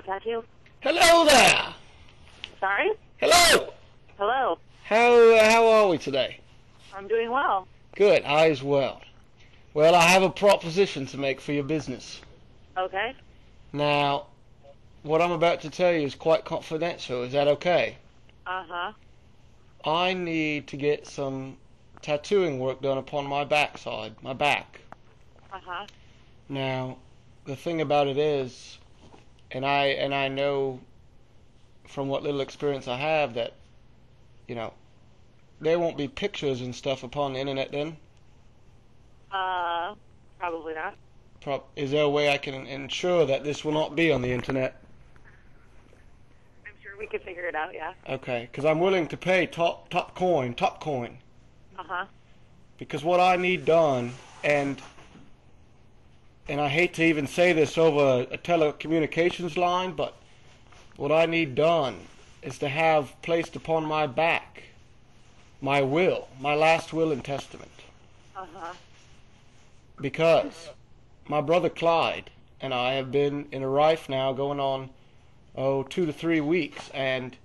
tattoo? Hello there. Sorry? Hello. Hello. How are we today? I'm doing well. Good. I as well. Well, I have a proposition to make for your business. Okay. Now, what I'm about to tell you is quite confidential. Is that okay? Uh-huh. I need to get some tattooing work done upon my backside, my back. Uh-huh. Now, the thing about it is, and I know from what little experience I have that, there won't be pictures and stuff upon the internet then. Probably not. Is there a way I can ensure that this will not be on the internet? I'm sure we could figure it out, yeah. Okay, because I'm willing to pay top coin. Uh-huh. Because what I need done, and I hate to even say this over a telecommunications line, but what I need done is to have placed upon my back my will, my last will and testament. Uh-huh. Because my brother Clyde and I have been in a rife now going on, 2 to 3 weeks, and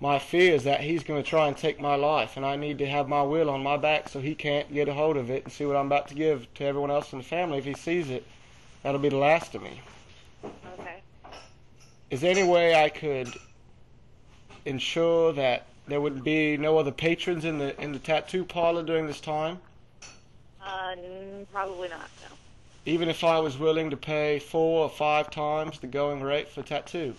my fear is that he's going to try and take my life, and I need to have my will on my back so he can't get a hold of it and see what I'm about to give to everyone else in the family. If he sees it, that'll be the last of me. Okay. Is there any way I could ensure that there would be no other patrons in the tattoo parlor during this time? Probably not, no. Even if I was willing to pay 4 or 5 times the going rate for tattoo?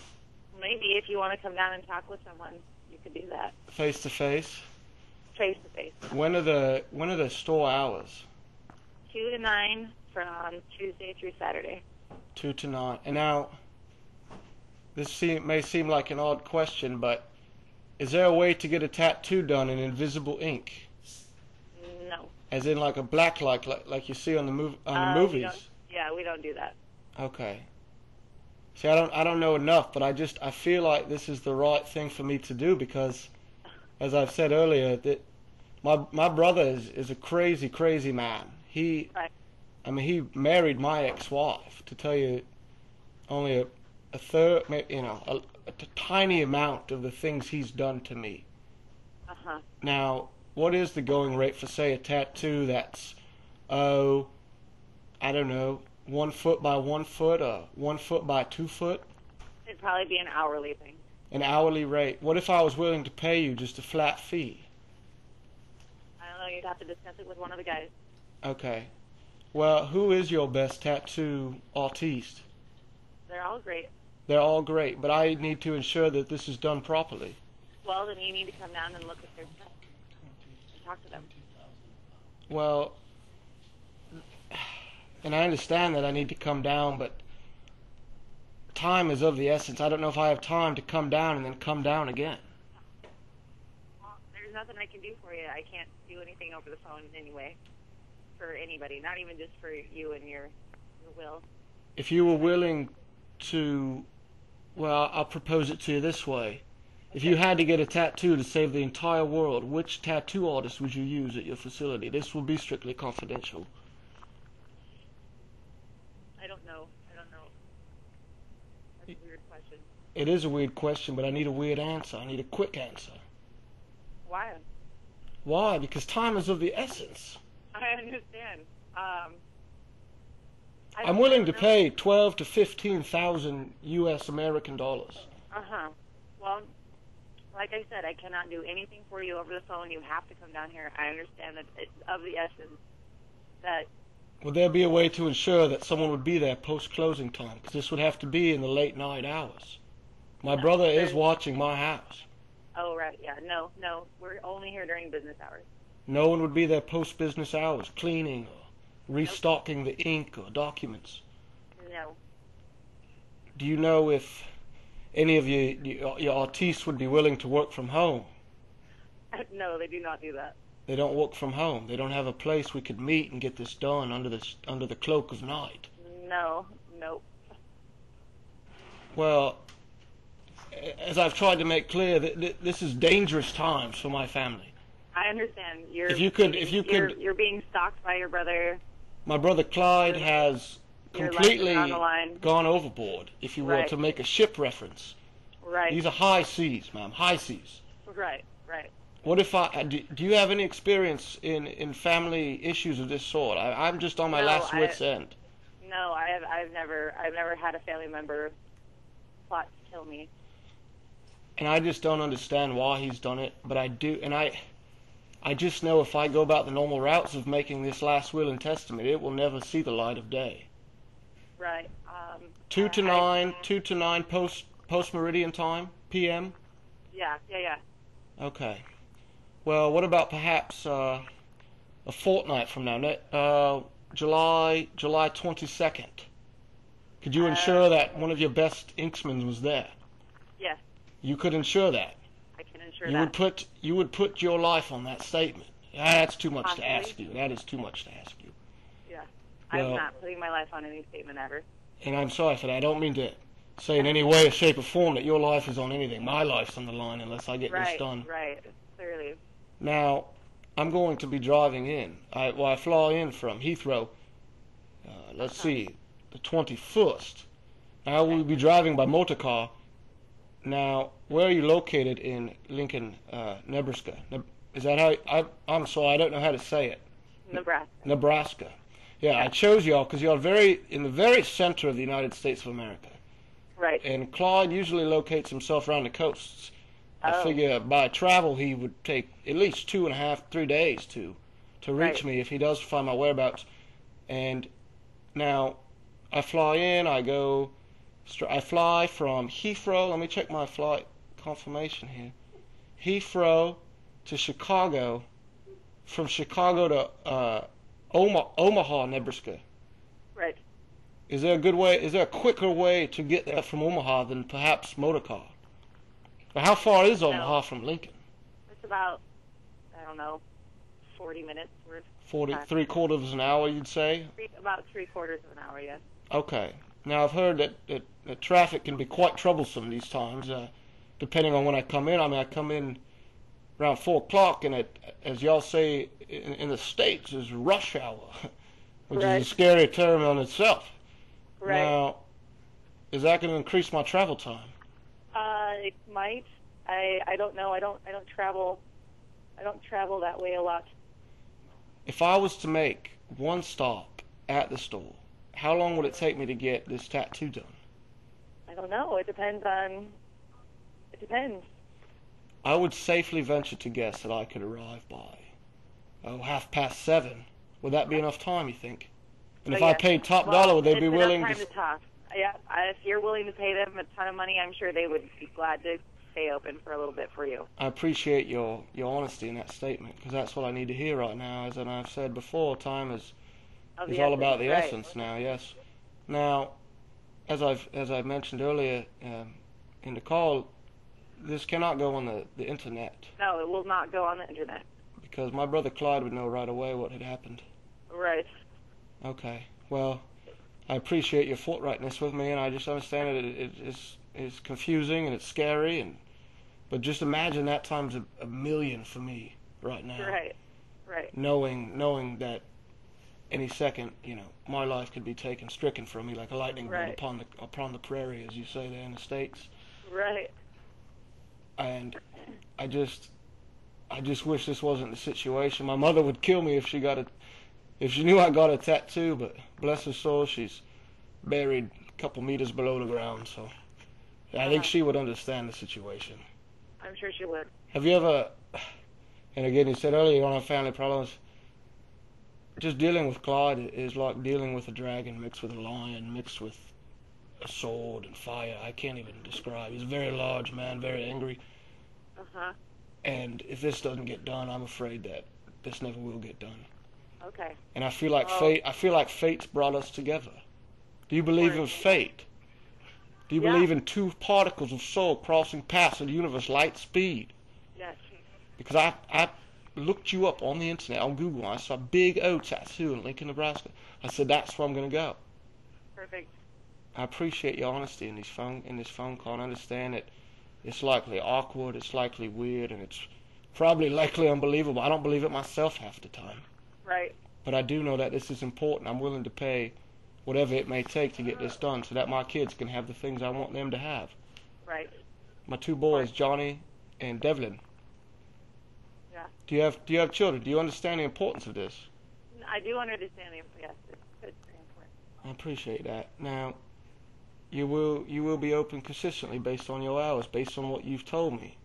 Maybe if you want to come down and talk with someone, you could do that. Face to face? Face to face. When are the store hours? 2 to 9 from Tuesday through Saturday. 2 to 9. And now, this may seem like an odd question, but is there a way to get a tattoo done in invisible ink? No. As in like a black like you see on the movies? We don't do that. Okay. See, I don't know enough, but I feel like this is the right thing for me to do because, as I've said earlier, that my brother is a crazy man. He married my ex-wife. To tell you, only a third, a tiny amount of the things he's done to me. Uh-huh. Now, what is the going rate for, say, a tattoo that's, I don't know, 1 foot by 1 foot or 1 foot by 2 foot? It'd probably be an hourly thing. An hourly rate. What if I was willing to pay you just a flat fee? I don't know. You'd have to discuss it with one of the guys. Okay. Well, who is your best tattoo artiste? They're all great. They're all great, but I need to ensure that this is done properly. Well, then you need to come down and look at their stuff and talk to them. Well, and I understand that I need to come down, but time is of the essence. I don't know if I have time to come down and then come down again. Well, there's nothing I can do for you. I can't do anything over the phone anyway for anybody, not even just for you and your will. If you were willing to, well, I'll propose it to you this way. If you had to get a tattoo to save the entire world, which tattoo artist would you use at your facility? This will be strictly confidential. I don't know. That's a weird question. It is a weird question, but I need a weird answer. I need a quick answer. Why? Why? Because time is of the essence. I understand. I'm willing to pay 12 to 15,000 U.S. American dollars. Uh-huh. Well, like I said, I cannot do anything for you over the phone. You have to come down here. I understand that it's of the essence that... Would there be a way to ensure that someone would be there post-closing time? Because this would have to be in the late night hours. My brother is watching my house. Oh, right. Yeah. No. We're only here during business hours. No one would be there post-business hours, cleaning or restocking the ink or documents. No. Do you know if any of your artistes would be willing to work from home? No, they do not do that. They don't work from home. They don't have a place we could meet and get this done under the cloak of night. No. Nope. Well, as I've tried to make clear, this is dangerous times for my family. I understand. If you could, you're being stalked by your brother. My brother Clyde has your life completely is on the line. gone overboard, if you will, Right. to make a ship reference. Right. These are high seas, ma'am, high seas. Right. Right. What if do you have any experience in family issues of this sort? I'm just on my No, last wit's end. No, I've never had a family member plot to kill me. And I just don't understand why he's done it, but I do, and I just know if I go about the normal routes of making this last will and testament, it will never see the light of day. Right. 2 to 9 post meridian time, PM. Yeah. Okay. Well, what about perhaps a fortnight from now, July 22nd? Could you ensure that one of your best inksmen was there? Yes. You could ensure that. I can ensure that. You would put your life on that statement. That's too much Possibly. to ask you. That is too much to ask you. Yeah. Well, I'm not putting my life on any statement ever. And I'm sorry for that. I don't mean to say in any way, shape, or form that your life is on anything. My life's on the line unless I get this done. Right. Clearly. Now, I'm going to be driving in. I fly in from Heathrow. Let's see, the 21st. I will be driving by motor car. Now, where are you located in Lincoln, Nebraska? Is that how? I'm sorry, I don't know how to say it. Nebraska. Yeah, I chose y'all because y'all are in the very center of the United States of America. Right. And Clyde usually locates himself around the coasts. I figure by travel he would take at least 2.5, 3 days to reach me if he does find my whereabouts. And now I fly in, I fly from Heathrow. Let me check my flight confirmation here. Heathrow to Chicago, from Chicago to Omaha, Nebraska. Right. Is there a quicker way to get there from Omaha than perhaps motorcar? How far is Omaha from Lincoln? It's about, I don't know, 40 minutes worth. 3/4 of an hour, you'd say? About 3/4 of an hour, yes. Okay. Now, I've heard that traffic can be quite troublesome these times, depending on when I come in. I mean, I come in around 4 o'clock, and as y'all say in the States, is rush hour, which is a scary term on itself. Right. Now, is that going to increase my travel time? It might. I don't know. I don't travel that way a lot. If I was to make one stop at the store, how long would it take me to get this tattoo done? I don't know. It depends. I would safely venture to guess that I could arrive by 7:30. Would that be enough time, you think? And if I paid top dollar, would they be willing to talk? Yeah, if you're willing to pay them a ton of money, I'm sure they would be glad to stay open for a little bit for you. I appreciate your honesty in that statement, because that's what I need to hear right now. As I've said before, time is all about the essence now. Yes. Now, as I've mentioned earlier in the call, this cannot go on the internet. No, it will not go on the internet. Because my brother Clyde would know right away what had happened. Right. Okay. Well, I appreciate your forthrightness with me, and I just understand that it's confusing and it's scary, but just imagine that times a million for me right now. Right. Knowing that any second, my life could be stricken from me like a lightning bolt upon the prairie, as you say there in the States. Right. And I just wish this wasn't the situation. My mother would kill me if she knew I got a tattoo, but bless her soul, she's buried a couple meters below the ground, so I think she would understand the situation. I'm sure she would. Have you ever, and again, you said earlier you don't have family problems, just dealing with Clyde is like dealing with a dragon mixed with a lion, mixed with a sword and fire. I can't even describe. He's a very large man, very angry. Uh-huh. And if this doesn't get done, I'm afraid that this never will get done. Okay. And I feel like fate's brought us together. Do you believe in fate? Do you believe in two particles of soul crossing paths in the universe, light speed? Yes. Because I looked you up on the internet, on Google, and I saw a big O tattoo in Lincoln, Nebraska. I said, that's where I'm going to go. Perfect. I appreciate your honesty in this phone call. I understand that it's likely awkward, it's likely weird, and it's probably likely unbelievable. I don't believe it myself half the time. Right. But I do know that this is important. I'm willing to pay whatever it may take to get this done so that my kids can have the things I want them to have. Right. My two boys, Johnny and Devlin. Yeah. Do you have children? Do you understand the importance of this? I do understand it. Yes, it's very important. I appreciate that. Now, you will be open consistently based on your hours, based on what you've told me.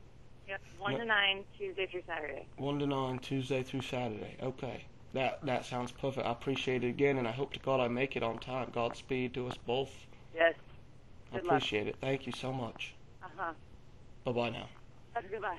Yep, 1 to 9, Tuesday through Saturday. 1 to 9, Tuesday through Saturday. Okay. That sounds perfect. I appreciate it again, and I hope to God I make it on time. Godspeed to us both. Yes. I appreciate it. Thank you so much. Uh-huh. Bye-bye now. Goodbye.